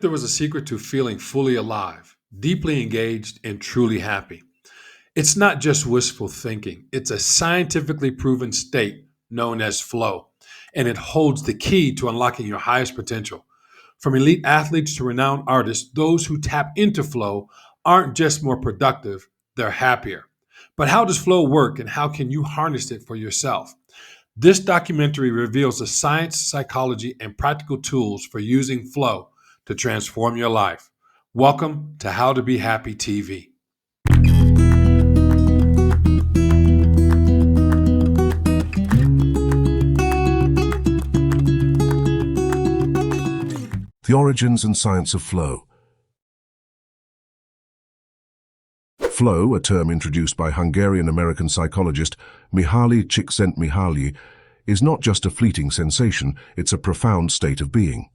There was a secret to feeling fully alive, deeply engaged, and truly happy. It's not just wishful thinking, it's a scientifically proven state known as flow, and it holds the key to unlocking your highest potential. From elite athletes to renowned artists, those who tap into flow aren't just more productive, they're happier. But how does flow work and how can you harness it for yourself? This documentary reveals the science, psychology, and practical tools for using flow to transform your life. Welcome to How to Be Happy TV. The origins and science of flow. Flow, a term introduced by Hungarian-American psychologist Mihaly Csikszentmihalyi, is not just a fleeting sensation, it's a profound state of being.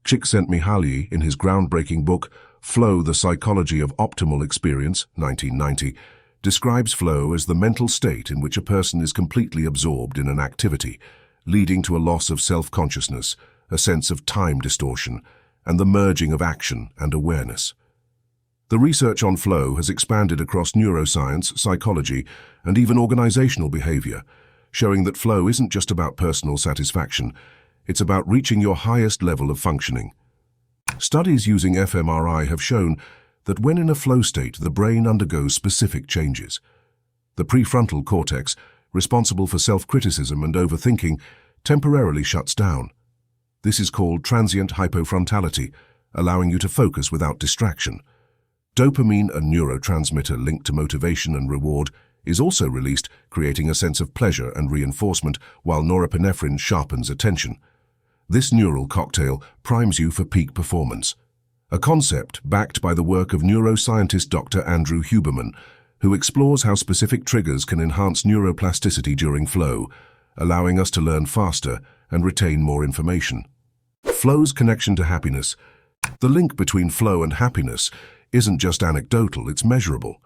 Csikszentmihalyi, in his groundbreaking book, Flow, the Psychology of Optimal Experience, 1990, describes flow as the mental state in which a person is completely absorbed in an activity, leading to a loss of self-consciousness, a sense of time distortion, and the merging of action and awareness. The research on flow has expanded across neuroscience, psychology, and even organizational behavior, showing that flow isn't just about personal satisfaction, it's about reaching your highest level of functioning. Studies using fMRI have shown that when in a flow state, the brain undergoes specific changes. The prefrontal cortex, responsible for self-criticism and overthinking, temporarily shuts down. This is called transient hypofrontality, allowing you to focus without distraction. Dopamine, a neurotransmitter linked to motivation and reward, is also released, creating a sense of pleasure and reinforcement, while norepinephrine sharpens attention. This neural cocktail primes you for peak performance, a concept backed by the work of neuroscientist Dr. Andrew Huberman, who explores how specific triggers can enhance neuroplasticity during flow, allowing us to learn faster and retain more information. Flow's connection to happiness. The link between flow and happiness isn't just anecdotal, it's measurable.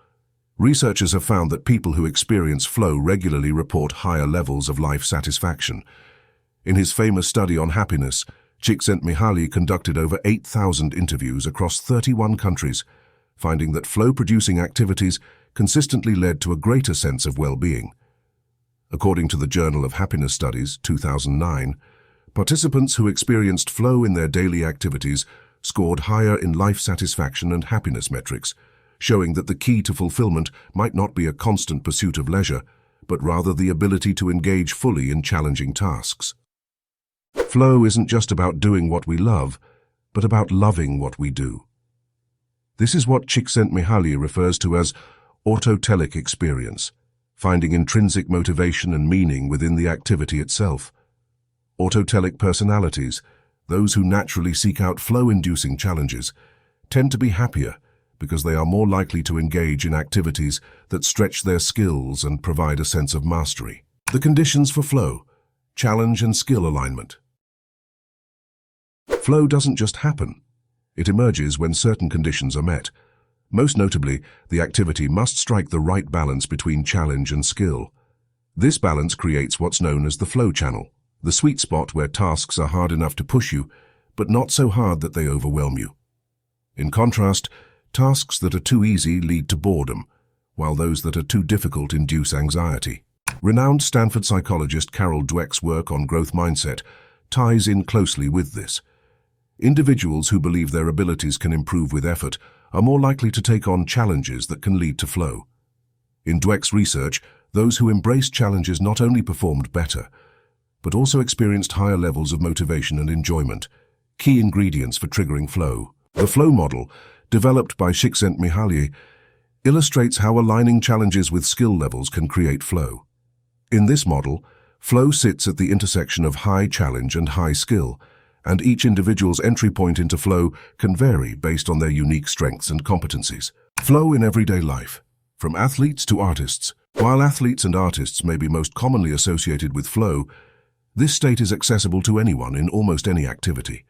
Researchers have found that people who experience flow regularly report higher levels of life satisfaction. In his famous study on happiness, Csikszentmihalyi conducted over 8,000 interviews across 31 countries, finding that flow-producing activities consistently led to a greater sense of well-being. According to the Journal of Happiness Studies, 2009, participants who experienced flow in their daily activities scored higher in life satisfaction and happiness metrics, showing that the key to fulfillment might not be a constant pursuit of leisure, but rather the ability to engage fully in challenging tasks. Flow isn't just about doing what we love, but about loving what we do. This is what Csikszentmihalyi refers to as autotelic experience, finding intrinsic motivation and meaning within the activity itself. Autotelic personalities, those who naturally seek out flow-inducing challenges, tend to be happier because they are more likely to engage in activities that stretch their skills and provide a sense of mastery. The conditions for flow: challenge and skill alignment. Flow doesn't just happen. It emerges when certain conditions are met. Most notably, the activity must strike the right balance between challenge and skill. This balance creates what's known as the flow channel, the sweet spot where tasks are hard enough to push you, but not so hard that they overwhelm you. In contrast, tasks that are too easy lead to boredom, while those that are too difficult induce anxiety. Renowned Stanford psychologist Carol Dweck's work on growth mindset ties in closely with this. Individuals who believe their abilities can improve with effort are more likely to take on challenges that can lead to flow. In Dweck's research, those who embraced challenges not only performed better, but also experienced higher levels of motivation and enjoyment, key ingredients for triggering flow. The flow model, developed by Csikszentmihalyi, illustrates how aligning challenges with skill levels can create flow. In this model, flow sits at the intersection of high challenge and high skill, and each individual's entry point into flow can vary based on their unique strengths and competencies. Flow in everyday life, from athletes to artists. While athletes and artists may be most commonly associated with flow, this state is accessible to anyone in almost any activity.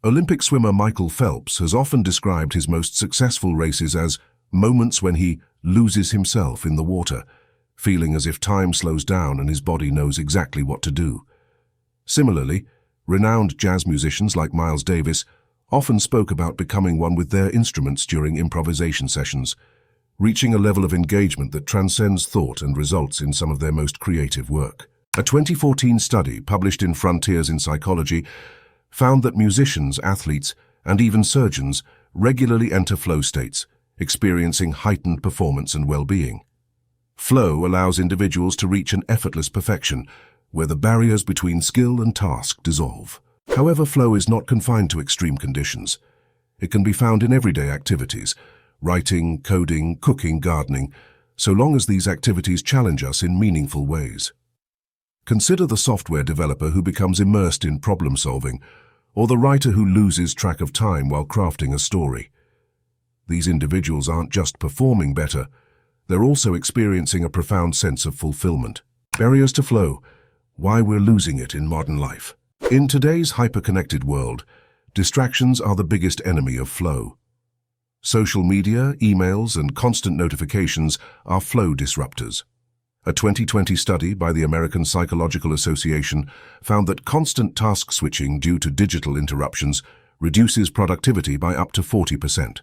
Olympic swimmer Michael Phelps has often described his most successful races as moments when he loses himself in the water, feeling as if time slows down and his body knows exactly what to do. Similarly, renowned jazz musicians like Miles Davis often spoke about becoming one with their instruments during improvisation sessions, reaching a level of engagement that transcends thought and results in some of their most creative work. A 2014 study published in Frontiers in Psychology found that musicians, athletes, and even surgeons regularly enter flow states, experiencing heightened performance and well-being. Flow allows individuals to reach an effortless perfection, where the barriers between skill and task dissolve. However, flow is not confined to extreme conditions. It can be found in everyday activities, writing, coding, cooking, gardening, so long as these activities challenge us in meaningful ways. Consider the software developer who becomes immersed in problem-solving, or the writer who loses track of time while crafting a story. These individuals aren't just performing better, they're also experiencing a profound sense of fulfillment. Barriers to flow: why we're losing it in modern life. In today's hyper-connected world, distractions are the biggest enemy of flow. Social media, emails, and constant notifications are flow disruptors. A 2020 study by the American Psychological Association found that constant task switching due to digital interruptions reduces productivity by up to 40%.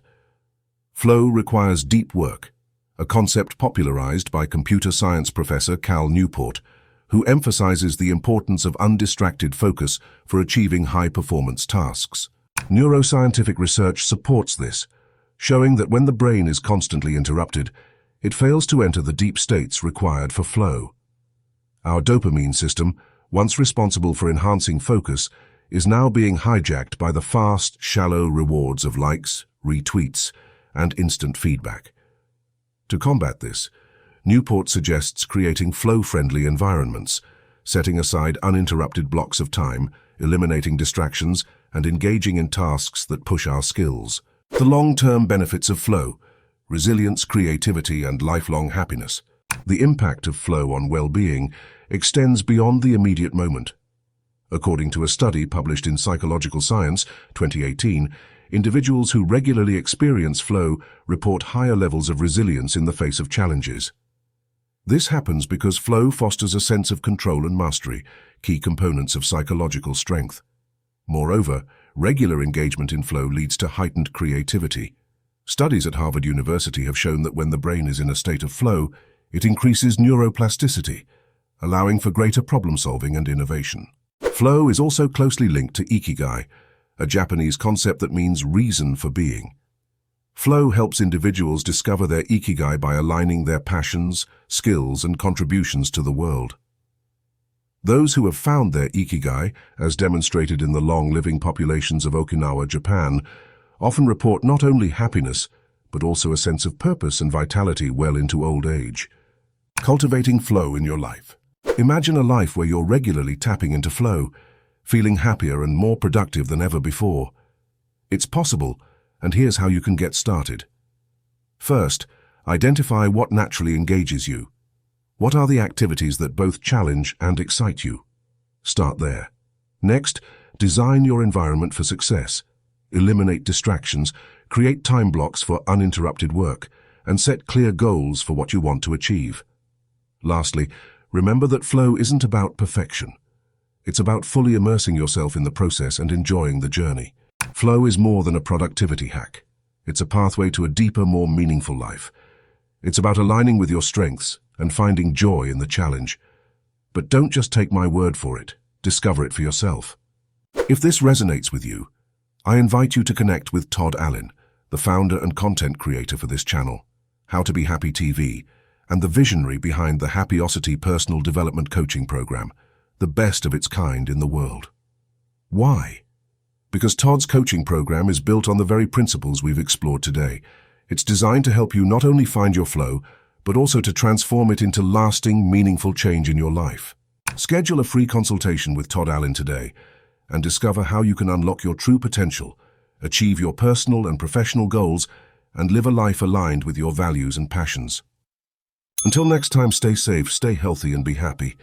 Flow requires deep work, a concept popularized by computer science professor Cal Newport, who emphasizes the importance of undistracted focus for achieving high-performance tasks. Neuroscientific research supports this, showing that when the brain is constantly interrupted, it fails to enter the deep states required for flow. Our dopamine system, once responsible for enhancing focus, is now being hijacked by the fast, shallow rewards of likes, retweets, and instant feedback. To combat this, Newport suggests creating flow-friendly environments, setting aside uninterrupted blocks of time, eliminating distractions, and engaging in tasks that push our skills. The long-term benefits of flow: resilience, creativity, and lifelong happiness. The impact of flow on well-being extends beyond the immediate moment. According to a study published in Psychological Science, 2018, individuals who regularly experience flow report higher levels of resilience in the face of challenges. This happens because flow fosters a sense of control and mastery, key components of psychological strength. Moreover, regular engagement in flow leads to heightened creativity. Studies at Harvard University have shown that when the brain is in a state of flow, it increases neuroplasticity, allowing for greater problem-solving and innovation. Flow is also closely linked to ikigai, a Japanese concept that means reason for being. Flow helps individuals discover their ikigai by aligning their passions, skills, and contributions to the world. Those who have found their ikigai, as demonstrated in the long-living populations of Okinawa, Japan, often report not only happiness, but also a sense of purpose and vitality well into old age. Cultivating flow in your life. Imagine a life where you're regularly tapping into flow, feeling happier and more productive than ever before. It's possible, and here's how you can get started. First, identify what naturally engages you. What are the activities that both challenge and excite you? Start there. Next, design your environment for success. Eliminate distractions, create time blocks for uninterrupted work, and set clear goals for what you want to achieve. Lastly, remember that flow isn't about perfection. It's about fully immersing yourself in the process and enjoying the journey. Flow is more than a productivity hack. It's a pathway to a deeper, more meaningful life. It's about aligning with your strengths and finding joy in the challenge. But don't just take my word for it. Discover it for yourself. If this resonates with you, I invite you to connect with Todd Allen, the founder and content creator for this channel, How to Be Happy TV, and the visionary behind the 𝐷𝐵𝐼𝐒 Personal Development Coaching Program, the best of its kind in the world. Why? Because Todd's coaching program is built on the very principles we've explored today. It's designed to help you not only find your flow, but also to transform it into lasting, meaningful change in your life. Schedule a free consultation with Todd Allen today and discover how you can unlock your true potential, achieve your personal and professional goals, and live a life aligned with your values and passions. Until next time, stay safe, stay healthy, and be happy.